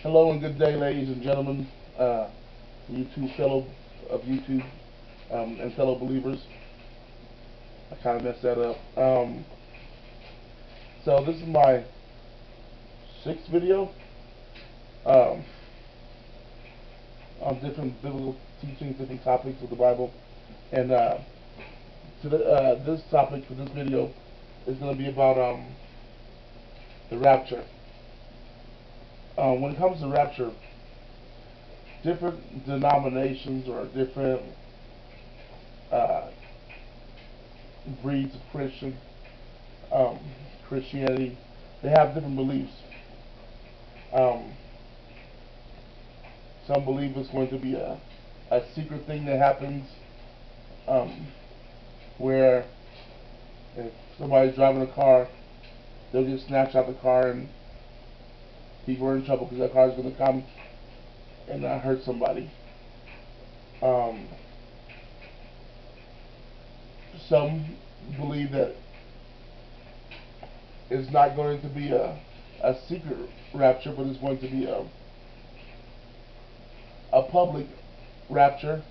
Hello and good day, ladies and gentlemen, YouTube fellow of YouTube and fellow believers. I kind of messed that up. So this is my sixth video um, on different biblical teachings, different topics of the Bible, and this topic for this video is going to be about the rapture. When it comes to rapture, different denominations or different uh, breeds of um, Christianity, they have different beliefs. Um, some believe it's going to be a secret thing that happens um, where if somebody's driving a car, they'll get snatched out of the car and people are in trouble because that car is going to come and hurt somebody. Um, some believe that it's not going to be a secret rapture, but it's going to be a public rapture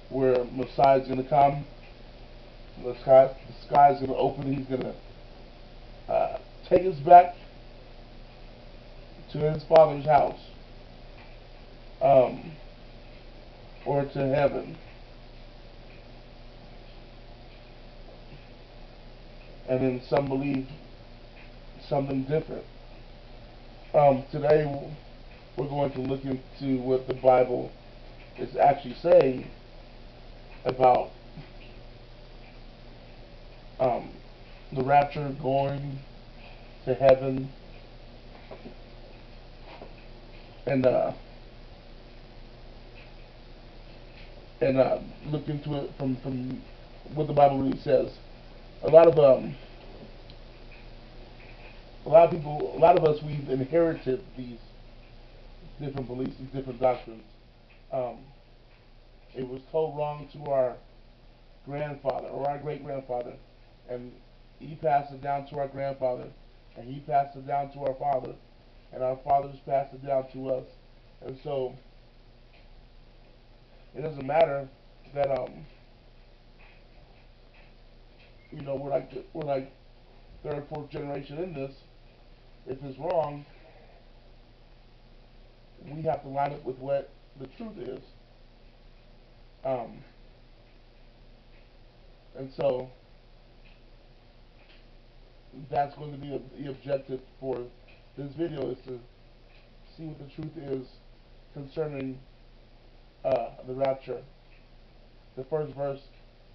where Messiah is going to come, the sky is going to open, he's going to take us back to his Father's house, um, or to heaven. And then some believe something different. Today we're going to look into what the Bible is actually saying about um, the rapture, going to heaven, and look into it from what the Bible really says. A lot of people, a lot of us, we've inherited these different beliefs, these different doctrines. Um, it was told wrong to our grandfather or our great grandfather, and he passed it down to our grandfather, and he passed it down to our father, and our fathers passed it down to us. And so it doesn't matter that we're like third, fourth generation in this. If it's wrong, we have to line up with what the truth is. Um, and so that's going to be the objective for this video, is to see what the truth is concerning the rapture. The first verse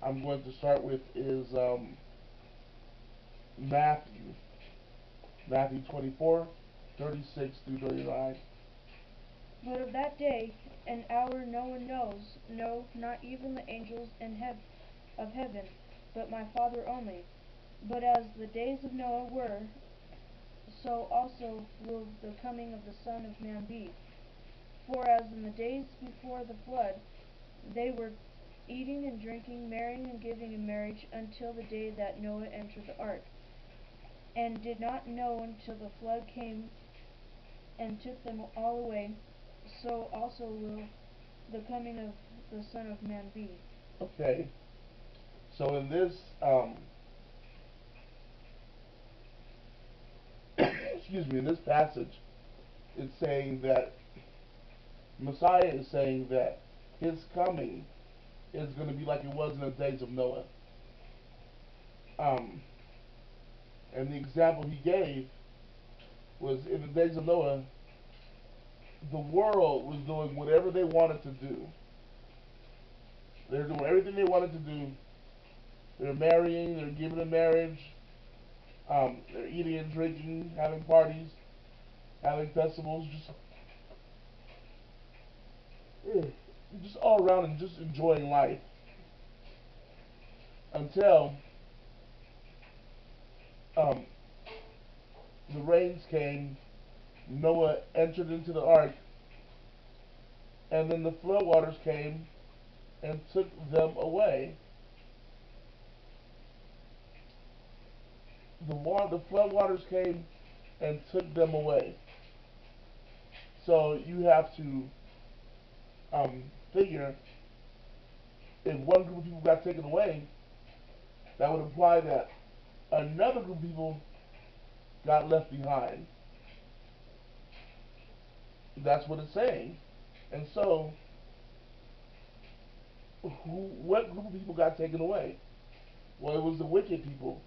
I'm going to start with is Matthew. Matthew 24:36 through 39. But of that day and hour no one knows, no, not even the angels of heaven, but my Father only. But as the days of Noah were, so also will the coming of the Son of Man be. For as in the days before the flood, they were eating and drinking, marrying and giving in marriage, until the day that Noah entered the ark, and did not know until the flood came and took them all away, so also will the coming of the Son of Man be. Okay, so in this, excuse me, in this passage, it's saying that Messiah is saying that his coming is going to be like it was in the days of Noah. Um, and the example he gave was in the days of Noah, the world was doing whatever they wanted to do. They were doing everything they wanted to do. They're marrying, they're giving in marriage, they're eating and drinking, having parties, having festivals, just all around and just enjoying life. Until um, the rains came, Noah entered into the ark, and then the flood waters came and took them away. The flood waters came and took them away. So you have to figure if one group of people got taken away, that would imply that another group of people got left behind. That's what it's saying. And so, what group of people got taken away? Well, it was the wicked people.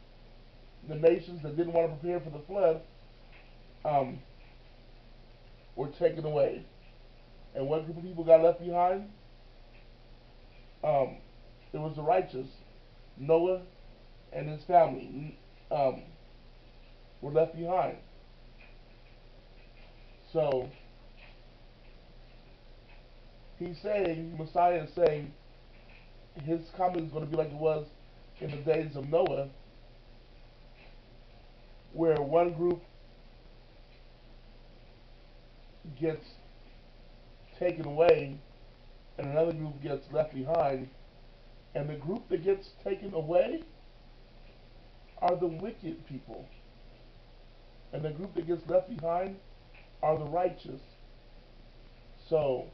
The nations that didn't want to prepare for the flood um, were taken away. And what group of people got left behind? Um, it was the righteous. Noah and his family were left behind. So, he's saying, Messiah is saying, his coming is going to be like it was in the days of Noah, where one group gets taken away and another group gets left behind, and the group that gets taken away are the wicked people, and the group that gets left behind are the righteous. So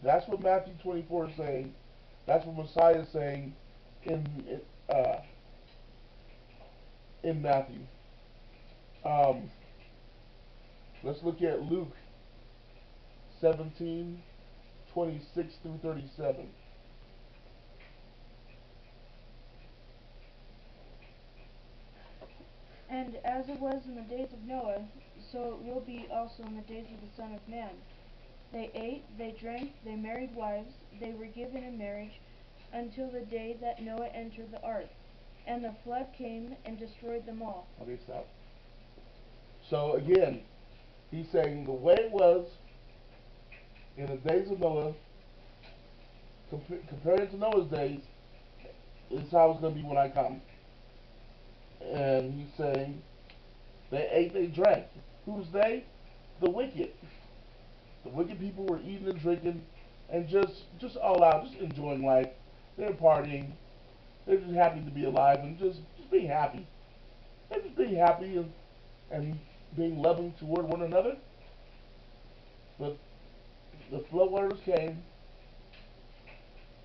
that's what Matthew 24 is saying. That's what Messiah is saying in uh, in Matthew. Um, let's look at Luke 17:26 through 37. And as it was in the days of Noah, so it will be also in the days of the Son of Man. They ate, they drank, they married wives, they were given in marriage, until the day that Noah entered the ark. And the flood came and destroyed them all. Okay, stop. So again, he's saying the way it was in the days of Noah, compared to Noah's days, is how it's going to be when I come. And he's saying they ate, they drank. Who's they? The wicked. The wicked people were eating and drinking and just all out, just enjoying life. They're partying. They're just happy to be alive and just being happy. They're just being happy and being loving toward one another. But the floodwaters came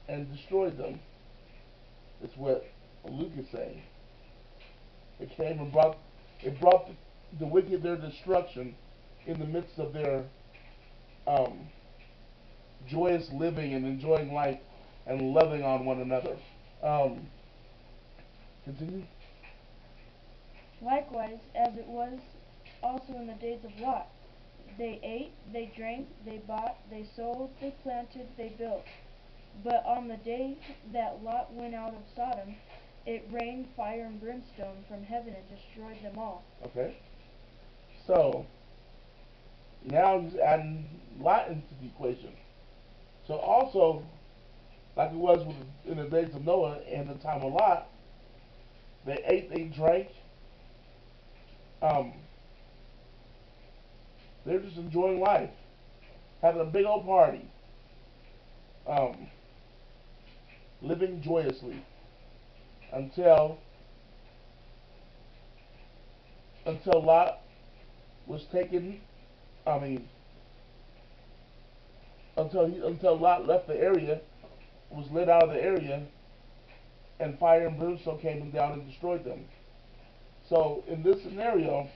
and destroyed them. That's what Luke is saying. It came and brought the wicked their destruction in the midst of their um, joyous living and enjoying life and loving on one another. Um, Continue. Likewise, as it was also in the days of Lot. They ate, they drank, they bought, they sold, they planted, they built. But on the day that Lot went out of Sodom, it rained fire and brimstone from heaven and destroyed them all. Okay. So now he's adding Lot into the equation. So also, like it was in the days of Noah and the time of Lot, they ate, they drank. Um, they're just enjoying life, having a big old party, um, living joyously until Lot was taken. I mean, until Lot left the area, was led out of the area, and fire and brimstone came down and destroyed them. So in this scenario,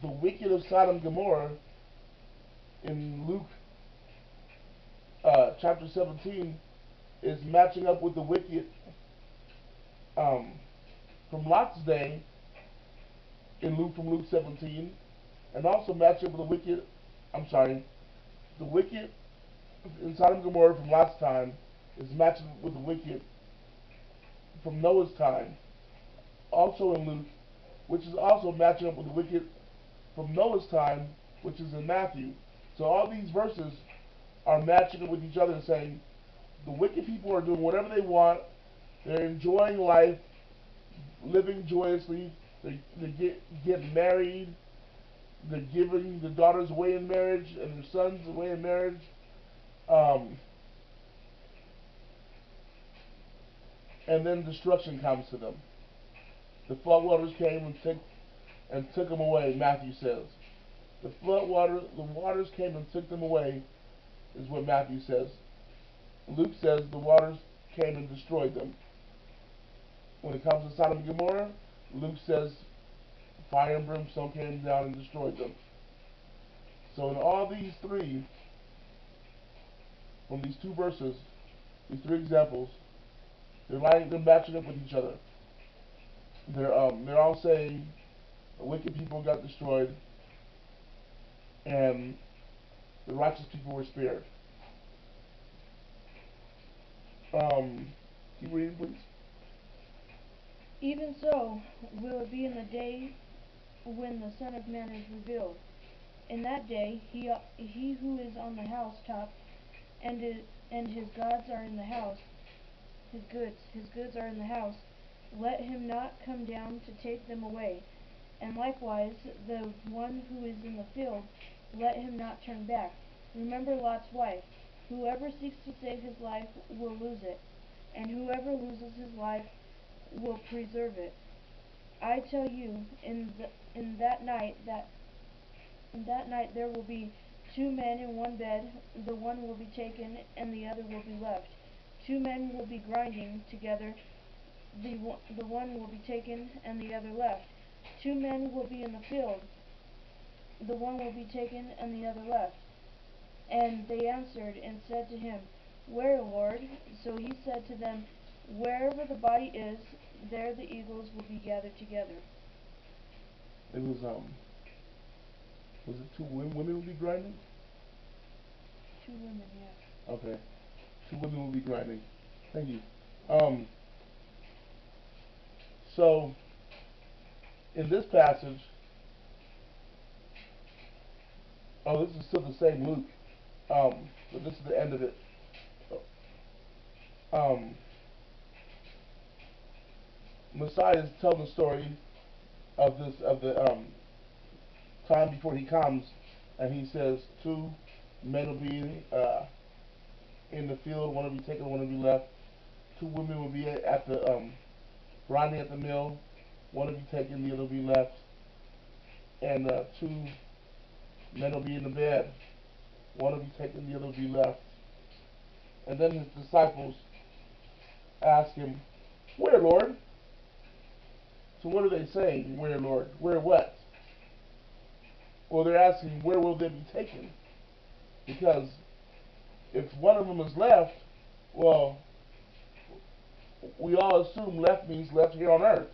the wicked of Sodom and Gomorrah in Luke chapter 17 is matching up with the wicked um, from Lot's day from Luke 17, and also matching up with the wicked. I'm sorry, the wicked in Sodom and Gomorrah from Lot's time is matching with the wicked from Noah's time, also in Luke, which is also matching up with the wicked from Noah's time, which is in Matthew. So all these verses are matching up with each other and saying the wicked people are doing whatever they want. They're enjoying life, living joyously. They get married. They're giving their daughters away in marriage and their sons away in marriage. Um, and then destruction comes to them. The floodwaters came and took them away, Matthew says. The waters came and took them away, is what Matthew says. Luke says the waters came and destroyed them. When it comes to Sodom and Gomorrah, Luke says fire and brimstone came down and destroyed them. So in all these three, from these two verses, these three examples, they're matching up with each other. They're all saying the wicked people got destroyed and the righteous people were spared. Keep reading, please. Even so will it be in the day when the Son of Man is revealed. In that day he who is on the housetop and his goods are in the house, his goods are in the house, let him not come down to take them away. And likewise the one who is in the field, let him not turn back. Remember Lot's wife. Whoever seeks to save his life will lose it, and whoever loses his life will preserve it. I tell you, in that night there will be two men in one bed, the one will be taken and the other will be left. Two men will be grinding together, the one will be taken and the other left. Two men will be in the field, the one will be taken and the other left. And they answered and said to him, Where, Lord? So he said to them, Wherever the body is, there the eagles will be gathered together. It was it two women will be grinding? Two women, yeah. Okay. Two women will be grinding. Thank you. So in this passage, this is still the same Luke, but this is the end of it. Messiah is telling the story of the time before he comes, and he says two men will be in the field, one will be taken, one will be left. Two women will be at the grinding at the mill, one will be taken, the other will be left, and two men will be in the bed, one will be taken, the other will be left. And then his disciples ask him, Where, Lord? So what are they saying? Where, Lord? Where what? Well, they're asking, where will they be taken? Because if one of them is left, well, we all assume left means left here on earth.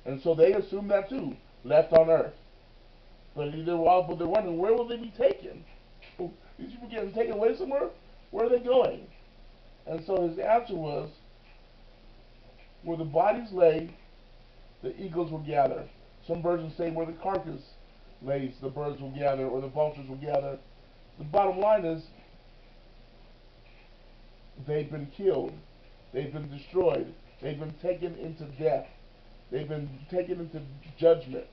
And so they assume that too, left on earth. But they're wondering, where will they be taken? These people getting taken away somewhere? Where are they going? And so his answer was, where the bodies lay, the eagles will gather. Some versions say where the carcass lays, the birds will gather, or the vultures will gather. The bottom line is, they've been killed. They've been destroyed. They've been taken into death. They've been taken into judgment.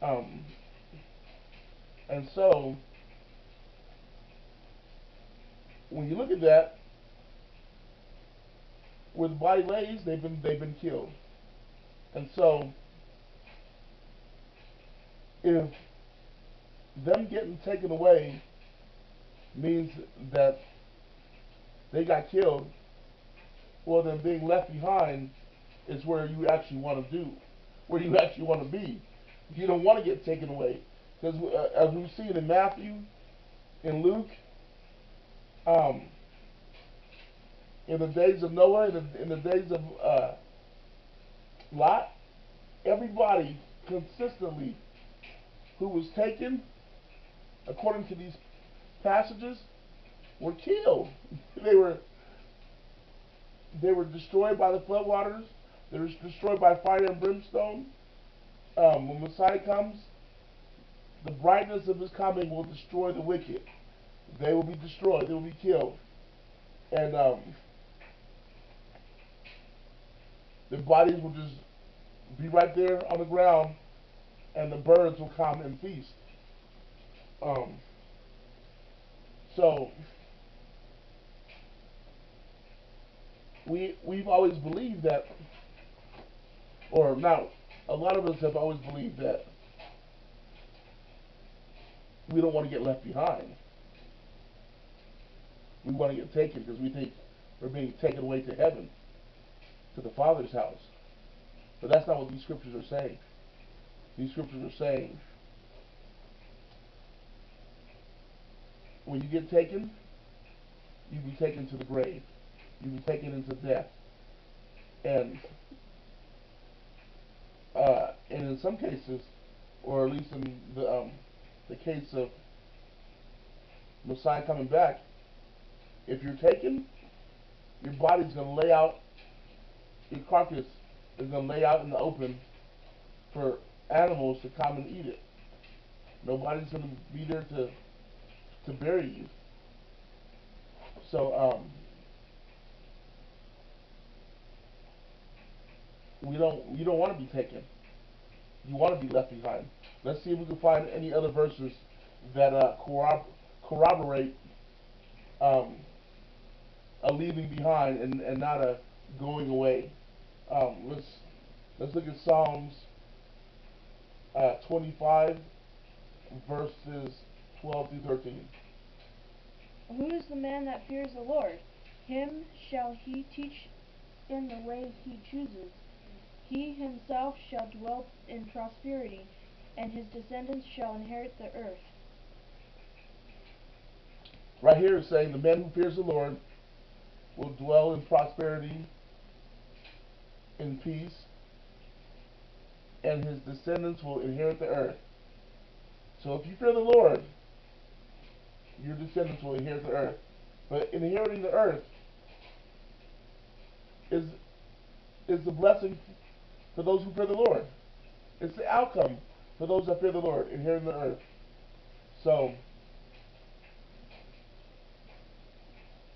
And so, when you look at that, where the body lays, they've been killed. And so, if them getting taken away means that they got killed, well, then being left behind is where you actually want to do, where you actually want to be. You don't want to get taken away, because as we've seen in Matthew, in Luke, in the days of Noah, in the days of Lot, everybody consistently who was taken, according to these passages, were killed. They were destroyed by the floodwaters. They were destroyed by fire and brimstone. When Messiah comes, the brightness of his coming will destroy the wicked. They will be destroyed. They will be killed. And their bodies will just be right there on the ground, and the birds will come and feast. So we've always believed that, or now a lot of us have always believed that we don't want to get left behind. We want to get taken because we think we're being taken away to heaven, to the Father's house. But that's not what these scriptures are saying. These scriptures are saying when you get taken, you be taken to the grave. You be taken into death. And in some cases, or at least in the case of Messiah coming back, if you're taken, your body's going to lay out, your carcass is going to lay out in the open for animals to come and eat it. Nobody's going to be there to bury you. So you don't want to be taken. You want to be left behind. Let's see if we can find any other verses that corroborate um, a leaving behind and not a going away. Let's look at Psalms 25 verses 12 through 13. Who is the man that fears the Lord? Him shall he teach in the way he chooses. He himself shall dwell in prosperity, and his descendants shall inherit the earth. Right here is saying the man who fears the Lord will dwell in prosperity, in peace, and his descendants will inherit the earth. So if you fear the Lord, your descendants will inherit the earth. But inheriting the earth is the blessing for those who fear the Lord. It's the outcome for those that fear the Lord, inheriting the earth. So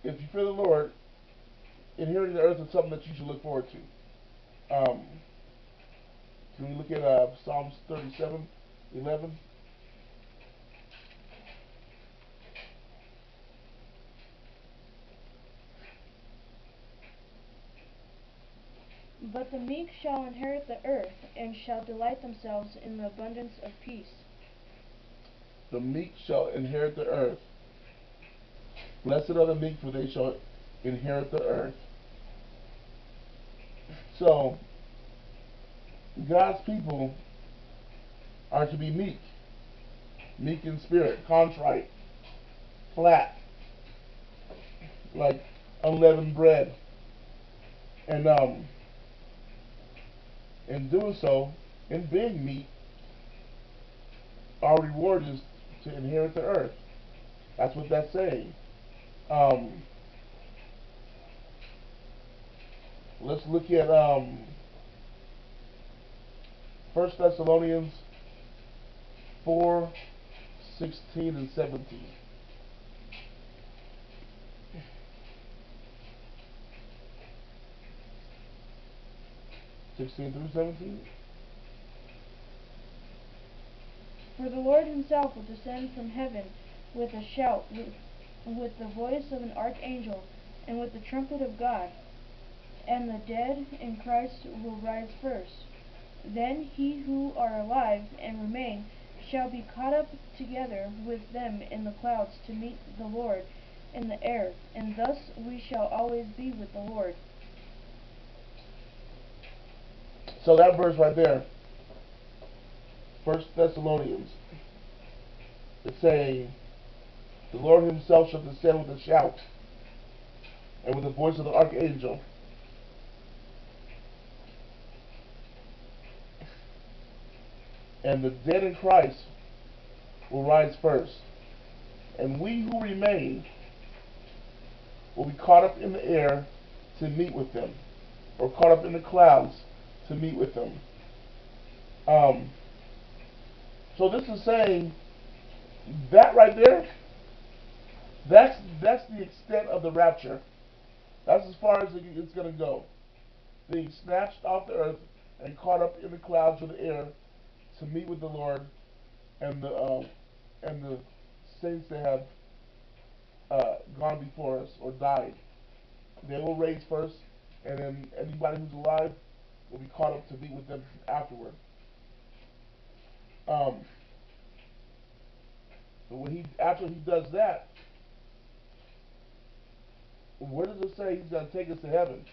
if you fear the Lord, inheriting the earth is something that you should look forward to. Can we look at Psalms 37:11? But the meek shall inherit the earth, and shall delight themselves in the abundance of peace. The meek shall inherit the earth. Blessed are the meek, for they shall inherit the earth. So, God's people are to be meek. Meek in spirit, contrite, flat, like unleavened bread. And in doing so, in being meek, our reward is to inherit the earth. That's what that's saying. Um, let's look at 1 Thessalonians 4:16 and 17. 16 through 17. For the Lord himself will descend from heaven with a shout, with the voice of an archangel, and with the trumpet of God. And the dead in Christ will rise first. Then he who are alive and remain shall be caught up together with them in the clouds to meet the Lord in the air, and thus we shall always be with the Lord. So that verse right there, 1 Thessalonians, it's saying, the Lord himself shall descend with a shout, and with the voice of the archangel. And the dead in Christ will rise first. And we who remain will be caught up in the air to meet with them, or caught up in the clouds to meet with them. Um, so this is saying that right there, that's the extent of the rapture. That's as far as it's going to go. Being snatched off the earth and caught up in the clouds of the air to meet with the Lord and the saints that have gone before us or died. They will raise first, and then anybody who's alive will be caught up to be with them afterward. Um, but when he after he does that, where does it say he's going to take us to heaven?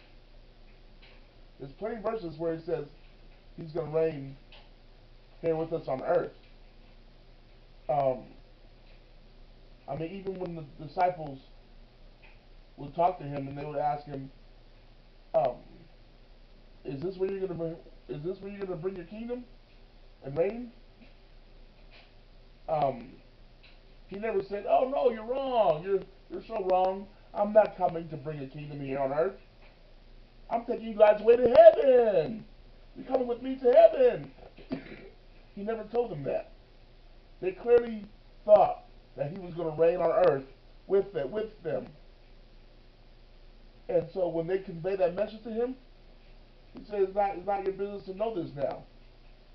There's plenty of verses where he says he's going to reign here with us on earth. Um, I mean, even when the disciples would talk to him and they would ask him, um, "Is this where you're going to? Is this where you're going to bring your kingdom and reign?" Um, he never said, "Oh no, you're wrong. You're so wrong. I'm not coming to bring a kingdom here on earth. I'm taking you guys away to heaven. You're coming with me to heaven." He never told them that. They clearly thought that he was going to reign on earth with them. And so when they convey that message to him, he says, it's not your business to know this now.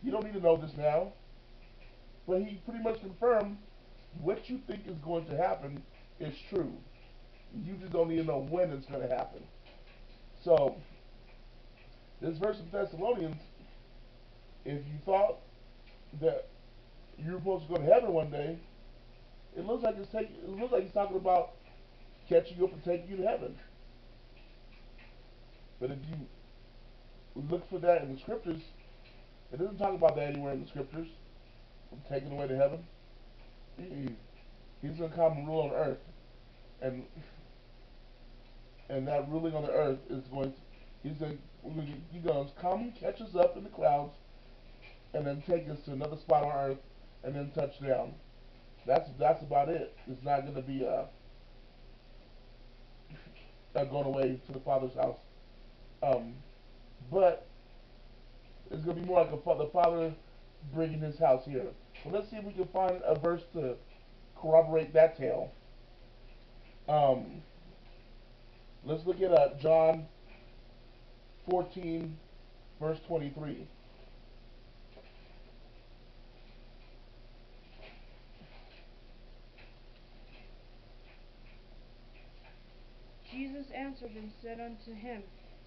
You don't need to know this now. But he pretty much confirmed what you think is going to happen is true. You just don't need to know when it's going to happen. So, this verse in Thessalonians, if you thought that you were supposed to go to heaven one day, it looks like he's talking about catching you up and taking you to heaven. But if you look for that in the scriptures, it doesn't talk about that anywhere in the scriptures. From taken away to heaven. He's going to come and rule on earth, and that ruling on the earth is going to he's going to come, catch us up in the clouds, and then take us to another spot on earth, and then touch down. That's about it. It's not going to be going away to the Father's house, but it's going to be more like the Father bringing His house here. So let's see if we can find a verse to corroborate that tale. Um, let's look at John 14, verse 23. Jesus answered and said unto him,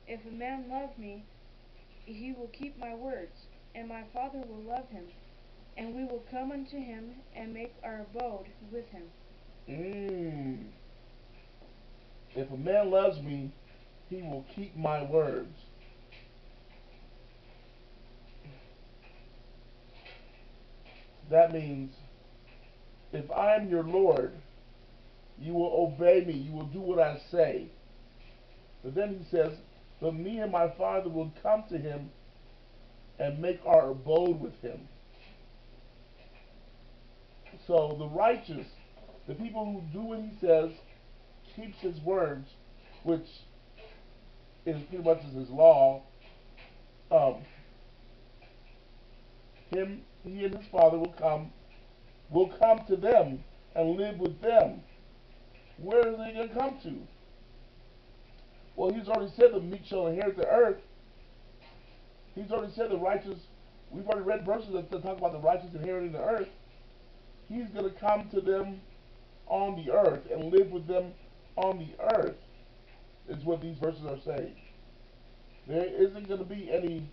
If a man love me, he will keep my words, and my Father will love him, and we will come unto him, and make our abode with him. If a man loves me, he will keep my words. That means if I am your Lord, you will obey me, you will do what I say. But then he says, but me and my Father will come to him and make our abode with him. So the righteous, the people who do what he says, keeps his words, which is pretty much his law, um, he and his Father will come to them and live with them. Where are they going to come to? Well, he's already said the meek shall inherit the earth. He's already said the righteous. We've already read verses that talk about the righteous inheriting the earth. He's going to come to them on the earth and live with them on the earth, is what these verses are saying. There isn't going to be any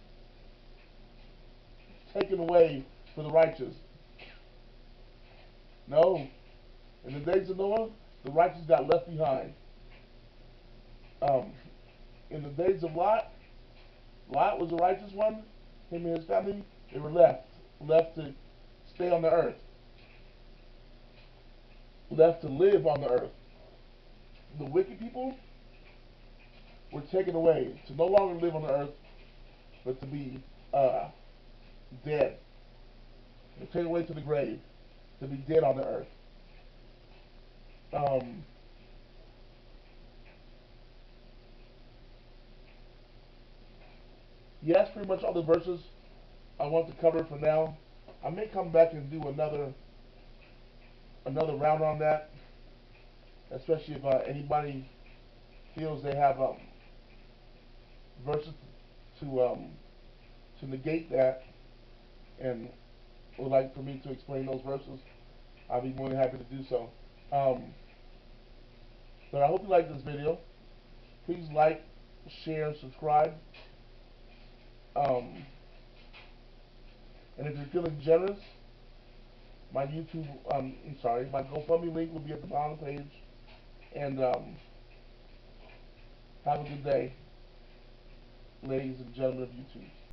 taken away for the righteous. No. In the days of Noah, the righteous got left behind. Um, in the days of Lot, Lot was a righteous one. Him and his family, they were left to stay on the earth, left to live on the earth. The wicked people were taken away to no longer live on the earth, but to be dead. They're taken away to the grave, to be dead on the earth. Um, yeah, that's pretty much all the verses I want to cover for now. I may come back and do another round on that, especially if anybody feels they have verses to negate that and would like for me to explain those verses. I'll be more than happy to do so. Um, but I hope you like this video. Please like, share, and subscribe. Um, and if you're feeling generous, my YouTube, I'm sorry, my GoFundMe link will be at the bottom of the page. And have a good day, ladies and gentlemen of YouTube.